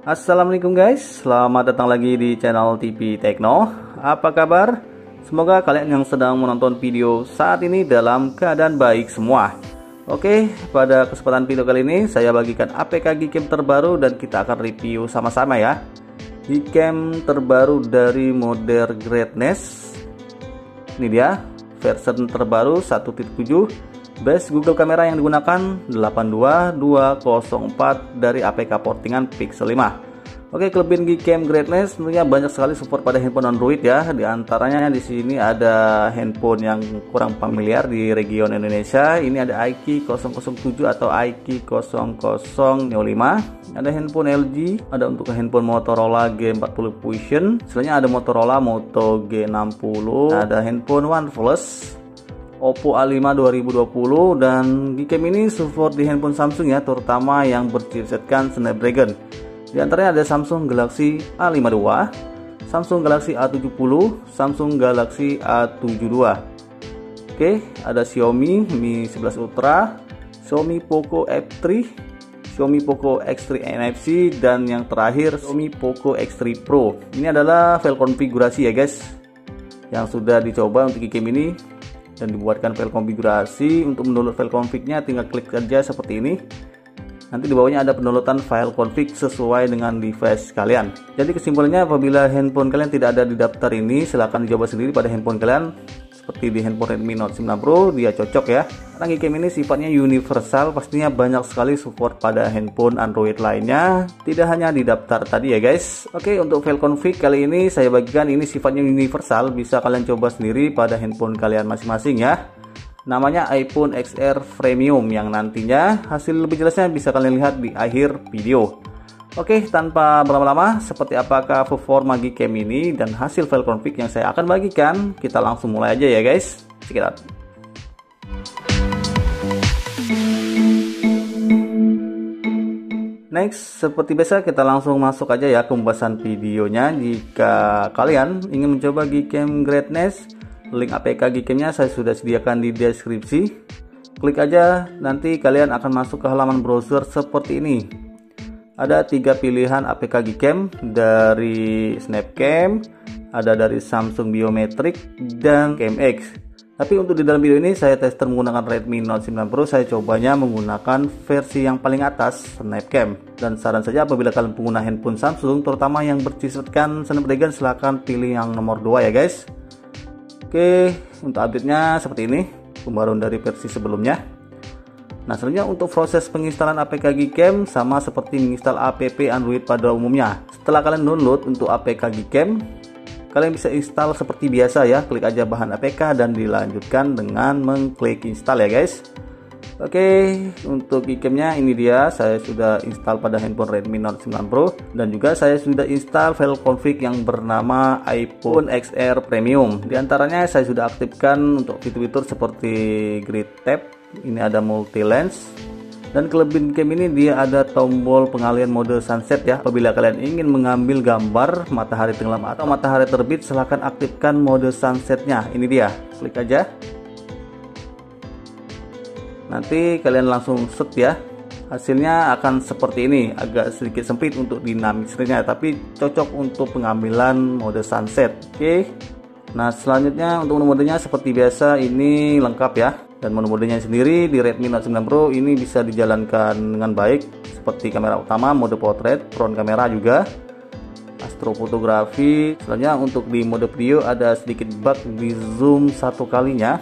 Assalamualaikum guys, selamat datang lagi di channel TV Tekno. Apa kabar? Semoga kalian yang sedang menonton video saat ini dalam keadaan baik semua. Oke, pada kesempatan video kali ini saya bagikan APK Gcam terbaru dan kita akan review sama-sama ya. Gcam terbaru dari model Greatness. Ini dia, versi terbaru 1.7. Base Google kamera yang digunakan 82204 dari APK portingan Pixel 5. Oke, kelebihan Gcam Greatness tentunya banyak sekali support pada handphone Android ya. Di antaranya di sini ada handphone yang kurang familiar di region Indonesia. Ini ada iQOO 007 atau iQOO 00 Neo 5. Ada handphone LG, ada untuk handphone Motorola G40 Fusion. Selanjutnya ada Motorola Moto G60, ada handphone OnePlus, Oppo A5 2020, dan Gcam ini support di handphone Samsung ya, terutama yang berchipsetkan Snapdragon. Di antaranya ada Samsung Galaxy A52, Samsung Galaxy A70, Samsung Galaxy A72. Oke, ada Xiaomi Mi 11 Ultra, Xiaomi Poco F3, Xiaomi Poco X3 NFC, dan yang terakhir Xiaomi Poco X3 Pro. Ini adalah file konfigurasi ya guys, yang sudah dicoba untuk Gcam ini dan dibuatkan file konfigurasi. Untuk mendownload file config-nya tinggal klik saja seperti ini. Nanti di bawahnya ada pendownloadan file config sesuai dengan device kalian. Jadi kesimpulannya, apabila handphone kalian tidak ada di daftar ini, silahkan dicoba sendiri pada handphone kalian. Seperti di handphone Redmi Note 9 Pro, dia cocok ya. Karena Gcam ini sifatnya universal, pastinya banyak sekali support pada handphone Android lainnya, tidak hanya di daftar tadi ya guys. Oke, untuk file config kali ini saya bagikan, ini sifatnya universal, bisa kalian coba sendiri pada handphone kalian masing-masing ya. Namanya iPhone XR Premium, yang nantinya hasil lebih jelasnya bisa kalian lihat di akhir video. Oke, tanpa berlama-lama, seperti apakah performa Gcam ini dan hasil file config yang saya akan bagikan, kita langsung mulai aja ya guys. Check it out. Next, seperti biasa kita langsung masuk aja ya ke pembahasan videonya. Jika kalian ingin mencoba Gcam Greatness, link APK Gcam-nya saya sudah sediakan di deskripsi. Klik aja, nanti kalian akan masuk ke halaman browser seperti ini. Ada 3 pilihan APK Gcam, dari Snapcam, ada dari Samsung Biometric, dan CamX. Tapi untuk di dalam video ini saya tester menggunakan Redmi Note 9 Pro, saya cobanya menggunakan versi yang paling atas, Snapcam. Dan saran saja apabila kalian pengguna handphone Samsung, terutama yang berchipsetkan Snapdragon, silahkan pilih yang nomor 2 ya guys. Oke, untuk update-nya seperti ini, pembaruan dari versi sebelumnya. Nah, selanjutnya untuk proses penginstalan APK Gcam sama seperti menginstal app Android pada umumnya. Setelah kalian download untuk APK Gcam, kalian bisa install seperti biasa ya. Klik aja bahan APK dan dilanjutkan dengan mengklik install ya guys. Oke, untuk Gcam-nya ini dia, saya sudah install pada handphone Redmi Note 9 Pro, dan juga saya sudah install file config yang bernama iPhone XR Premium. Di antaranya saya sudah aktifkan untuk fitur-fitur seperti grid tab, ini ada multi lens, dan kelebihan Gcam ini dia ada tombol pengalian mode sunset ya. Apabila kalian ingin mengambil gambar matahari tenggelam atau matahari terbit, silahkan aktifkan mode sunsetnya. Ini dia, klik aja. Nanti kalian langsung set ya, hasilnya akan seperti ini. Agak sedikit sempit untuk dinamisnya, tapi cocok untuk pengambilan mode sunset. Oke, nah selanjutnya untuk menu-modenya seperti biasa, ini lengkap ya. Dan menu-modenya sendiri di Redmi Note 9 Pro ini bisa dijalankan dengan baik, seperti kamera utama, mode portrait, front kamera juga, astrofotografi. Selanjutnya untuk di mode video ada sedikit bug di zoom satu kalinya.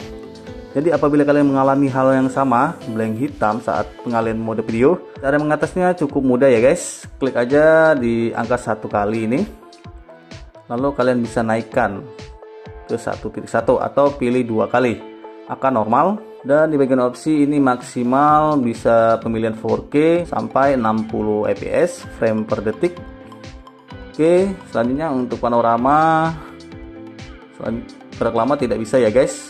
Jadi apabila kalian mengalami hal yang sama, blank hitam saat pengalian mode video, cara mengatasinya cukup mudah ya guys. Klik aja di angka 1 kali ini, lalu kalian bisa naikkan ke 1.1 atau pilih 2 kali, akan normal. Dan di bagian opsi ini maksimal bisa pemilihan 4K sampai 60 fps frame per detik. Oke, selanjutnya untuk panorama gerak lama tidak bisa ya guys.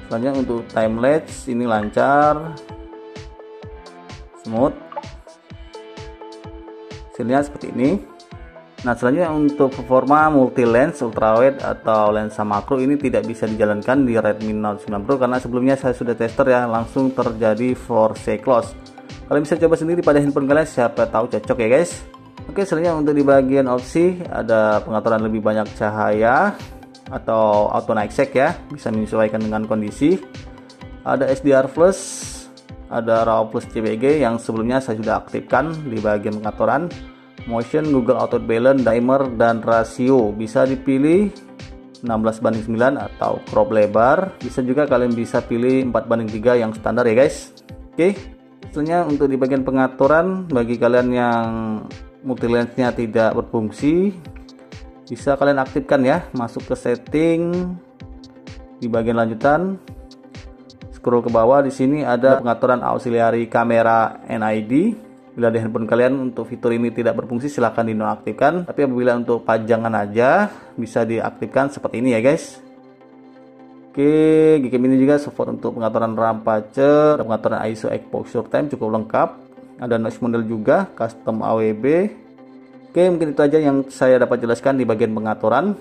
Selanjutnya untuk time lapse ini lancar, smooth, hasilnya seperti ini. Nah, selanjutnya untuk performa multi lens ultrawide atau lensa makro ini tidak bisa dijalankan di Redmi Note 9 Pro karena sebelumnya saya sudah tester ya, langsung terjadi force close. Kalian bisa coba sendiri pada handphone kalian, siapa tahu cocok ya guys. Oke, selanjutnya untuk di bagian opsi ada pengaturan lebih banyak cahaya atau auto night shake ya, bisa menyesuaikan dengan kondisi. Ada SDR plus, ada RAW plus CBG yang sebelumnya saya sudah aktifkan di bagian pengaturan. Motion, Google Auto Balance, Dimer, dan rasio bisa dipilih 16:9 atau crop lebar. Bisa juga kalian bisa pilih 4:3 yang standar ya guys. Oke, selanjutnya untuk di bagian pengaturan bagi kalian yang multi lensnya tidak berfungsi, bisa kalian aktifkan ya. Masuk ke setting, di bagian lanjutan scroll ke bawah, di sini ada pengaturan auxiliary kamera NID. Bila di handphone kalian untuk fitur ini tidak berfungsi, silahkan dinonaktifkan. Tapi apabila untuk pajangan aja bisa diaktifkan seperti ini ya guys. Oke, Gcam ini juga support untuk pengaturan rampace, pengaturan ISO exposure time cukup lengkap. Ada noise model juga, custom AWB. Oke, mungkin itu aja yang saya dapat jelaskan di bagian pengaturan.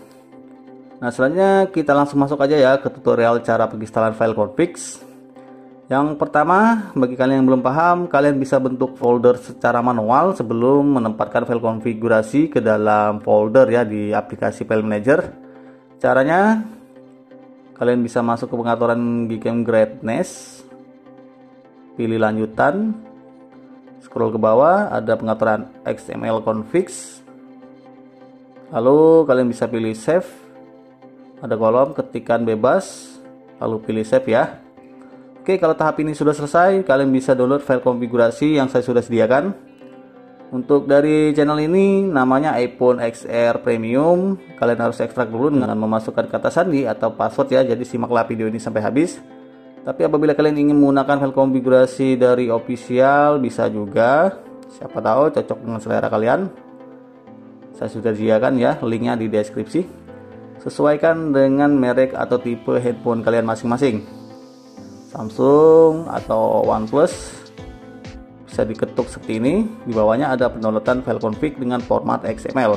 Nah, selanjutnya kita langsung masuk aja ya ke tutorial cara penginstalan file configs. Yang pertama, bagi kalian yang belum paham, kalian bisa bentuk folder secara manual sebelum menempatkan file konfigurasi ke dalam folder ya di aplikasi File Manager. Caranya, kalian bisa masuk ke pengaturan Gcam Greatness, pilih lanjutan, scroll ke bawah, ada pengaturan XML configs. Lalu kalian bisa pilih save, ada kolom ketikan bebas, lalu pilih save ya. Oke, kalau tahap ini sudah selesai, kalian bisa download file konfigurasi yang saya sudah sediakan. Untuk dari channel ini namanya iPhone XR Premium. Kalian harus ekstrak dulu dengan memasukkan kata sandi atau password ya, jadi simaklah video ini sampai habis. Tapi apabila kalian ingin menggunakan file konfigurasi dari official, bisa juga. Siapa tahu cocok dengan selera kalian. Saya sudah sediakan ya, linknya di deskripsi. Sesuaikan dengan merek atau tipe handphone kalian masing-masing. Samsung atau OnePlus bisa diketuk seperti ini. Di bawahnya ada pendownloadan file config dengan format XML.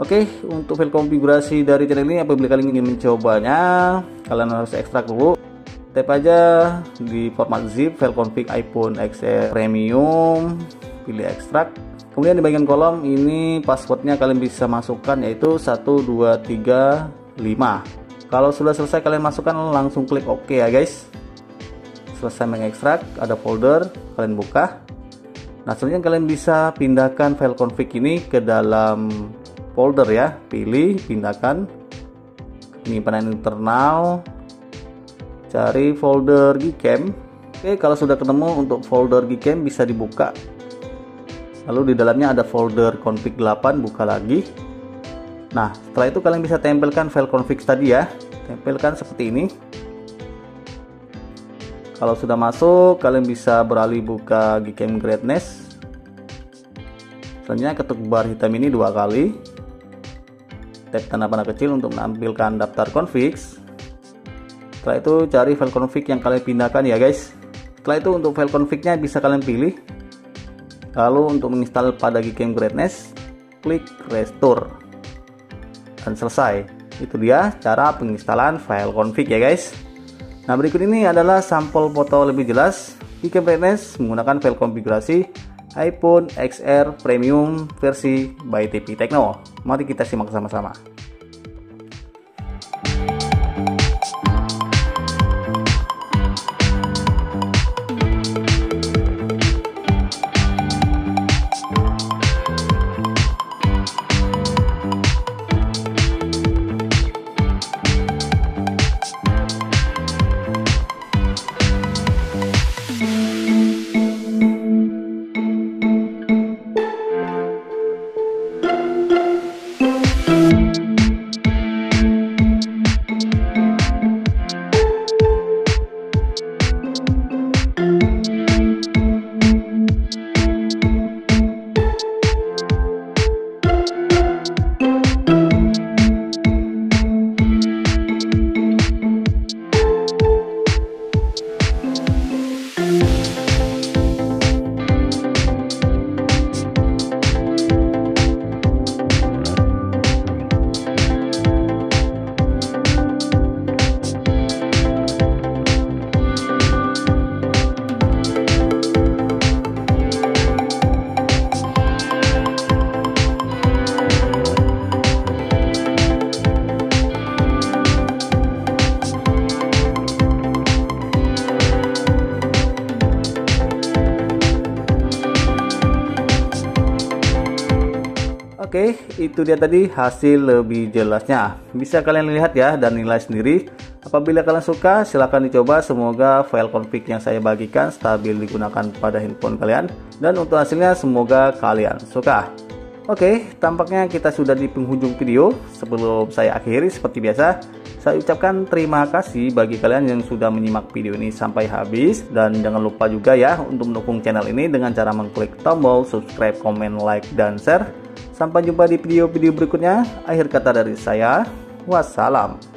Oke, untuk file konfigurasi dari channel ini apabila kalian ingin mencobanya, kalian harus ekstrak dulu. Tap aja di format zip file config iPhone XR Premium, pilih ekstrak. Kemudian di bagian kolom ini passwordnya kalian bisa masukkan yaitu 1235. Kalau sudah selesai kalian masukkan, langsung klik OK ya guys. Selesai mengekstrak, ada folder, kalian buka. Nah, selanjutnya kalian bisa pindahkan file config ini ke dalam folder ya. Pilih, pindahkan, penyimpanan internal, cari folder Gcam. Oke, kalau sudah ketemu untuk folder Gcam bisa dibuka. Lalu di dalamnya ada folder config 8, buka lagi. Nah, setelah itu kalian bisa tempelkan file config tadi ya. Tempelkan seperti ini. Kalau sudah masuk, kalian bisa beralih buka Gcam Greatness. Selanjutnya ketuk bar hitam ini 2 kali. Tap tanda panah kecil untuk menampilkan daftar configs. Setelah itu cari file config yang kalian pindahkan ya guys. Setelah itu untuk file confignya bisa kalian pilih. Lalu untuk menginstal pada Gcam Greatness, klik restore. Dan selesai. Itu dia cara penginstalan file config ya guys. Nah, berikut ini adalah sampel foto lebih jelas Gcam Greatness menggunakan file konfigurasi iPhone XR Premium versi by TP Tekno. Mari kita simak sama-sama. Oke, itu dia tadi hasil lebih jelasnya. Bisa kalian lihat ya dan nilai sendiri. Apabila kalian suka, silahkan dicoba. Semoga file config yang saya bagikan stabil digunakan pada handphone kalian. Dan untuk hasilnya semoga kalian suka. Oke, tampaknya kita sudah di penghujung video. Sebelum saya akhiri seperti biasa, saya ucapkan terima kasih bagi kalian yang sudah menyimak video ini sampai habis. Dan jangan lupa juga ya untuk mendukung channel ini dengan cara mengklik tombol subscribe, komen, like, dan share. Sampai jumpa di video-video berikutnya. Akhir kata dari saya, wassalam.